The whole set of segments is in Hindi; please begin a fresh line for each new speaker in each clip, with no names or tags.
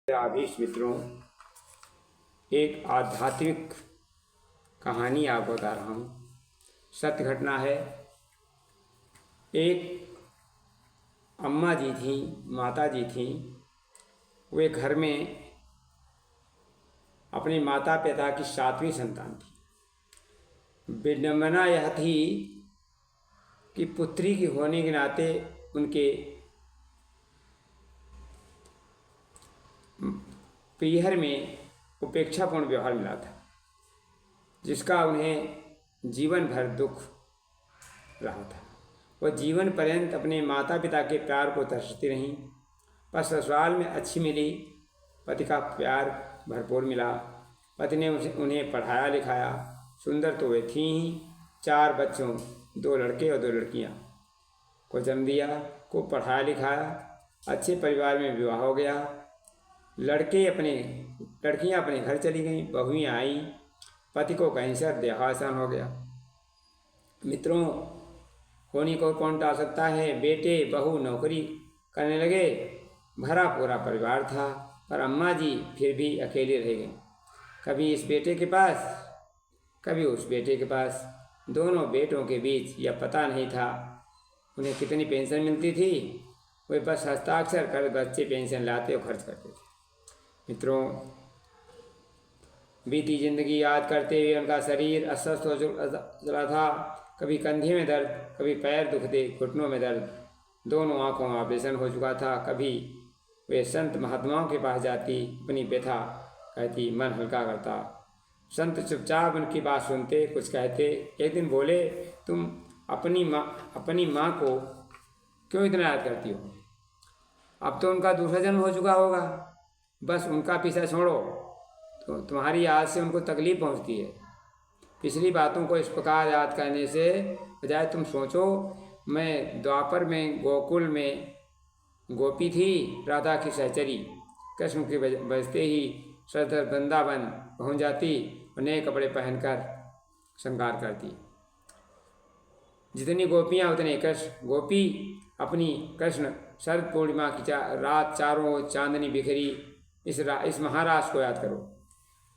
आभीष मित्रों, एक आध्यात्मिक कहानी आपको बता रहा हूँ। सत्य घटना है। एक अम्मा जी थी, माता जी थी। वे घर में अपने माता पिता की 7वीं संतान थी। विडंबना यह थी कि पुत्री की होने के नाते उनके पीहर में उपेक्षापूर्ण व्यवहार मिला था, जिसका उन्हें जीवन भर दुख रहा था। वह जीवन पर्यंत अपने माता पिता के प्यार को तरसती रहीं, पर ससुराल में अच्छी मिली, पति का प्यार भरपूर मिला। पति ने उन्हें पढ़ाया लिखाया। सुंदर तो वे थी ही। 4 बच्चों, 2 लड़के और 2 लड़कियां को जन्म दिया, को पढ़ाया लिखाया। अच्छे परिवार में विवाह हो गया। लड़कियां अपने घर चली गईं, बहुएं आई। पति को कैंसर देहावसान हो गया। मित्रों, होने को कौन टाल सकता है। बेटे बहू नौकरी करने लगे, भरा पूरा परिवार था, पर अम्मा जी फिर भी अकेली रह गईं। कभी इस बेटे के पास, कभी उस बेटे के पास। दोनों बेटों के बीच यह पता नहीं था उन्हें कितनी पेंशन मिलती थी। वे बस हस्ताक्षर कर बच्चे पेंशन लाते और खर्च करते थे। मित्रों, बीती जिंदगी याद करते हुए उनका शरीर अस्वस्थ हो चला था। कभी कंधे में दर्द, कभी पैर दुखते, घुटनों में दर्द, दोनों आंखों में ऑपरेशन हो चुका था। कभी वे संत महात्माओं के पास जाती, अपनी व्यथा कहती, मन हल्का करता। संत चुपचाप उनकी बात सुनते, कुछ कहते। एक दिन बोले, तुम अपनी माँ को क्यों इतना याद करती हो? अब तो उनका दूसरा जन्म हो चुका होगा, बस उनका पीछा छोड़ो। तो तुम्हारी याद से उनको तकलीफ पहुंचती है। पिछली बातों को इस प्रकार याद करने से बजाय तुम सोचो, मैं द्वापर में गोकुल में गोपी थी, राधा की सहचरी। कृष्ण के बजते ही सदर वृंदावन पहुँच जाती और नए कपड़े पहनकर श्रृंगार करती। जितनी गोपियाँ उतने कृष्ण। गोपी अपनी कृष्ण। शरद पूर्णिमा की रात, चारों ओर चांदनी बिखरी। इस महाराज को याद करो।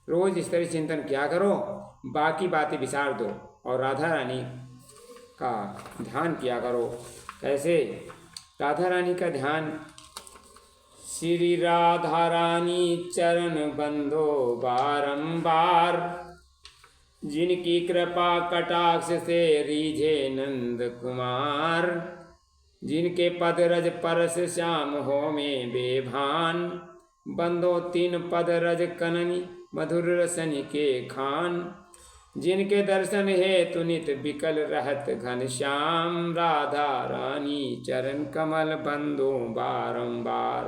रोज इस तरह चिंतन किया करो, बाकी बातें विचार दो और राधा रानी का ध्यान किया करो। कैसे राधा रानी का ध्यान? श्री राधा रानी चरण बंदो बारंबार, जिनकी कृपा कटाक्ष से रीझे नंद कुमार। जिनके पद रज परस श्याम हो में बेभान, बंदो 3 पद रज कननी मधुर रसन के खान। जिनके दर्शन हेतु नित बिकल रहत घनश्याम, राधा रानी चरण कमल बंदो बारंबार।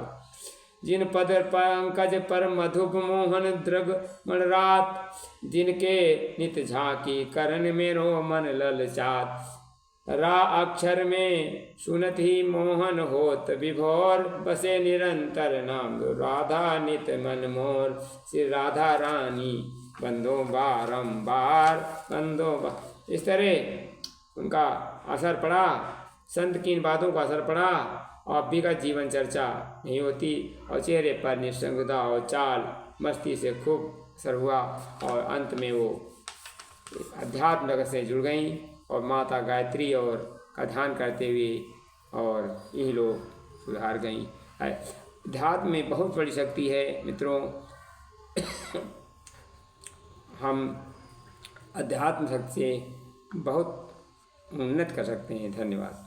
जिन पद पंकज पर मधुप मोहन द्रग मणरात, जिनके नित झांकी करन मेरो मन ललचात। रा अक्षर में सुनत ही मोहन होत विभोर, बसे निरंतर नाम राधा नित मन मोर। श्री राधा रानी बंदो बारंबार, इस तरह उनका असर पड़ा। संत की इन बातों का असर पड़ा और अभी का जीवन चर्चा नहीं होती और चेहरे पर निसंगता और चाल मस्ती से खूब असर हुआ और अंत में वो अध्यात्म जगत से जुड़ गई और माता गायत्री और का ध्यान करते हुए और यही लोग सुधार गई। अध्यात्म में बहुत बड़ी शक्ति है मित्रों। हम अध्यात्म शक्ति से बहुत उन्नत कर सकते हैं। धन्यवाद।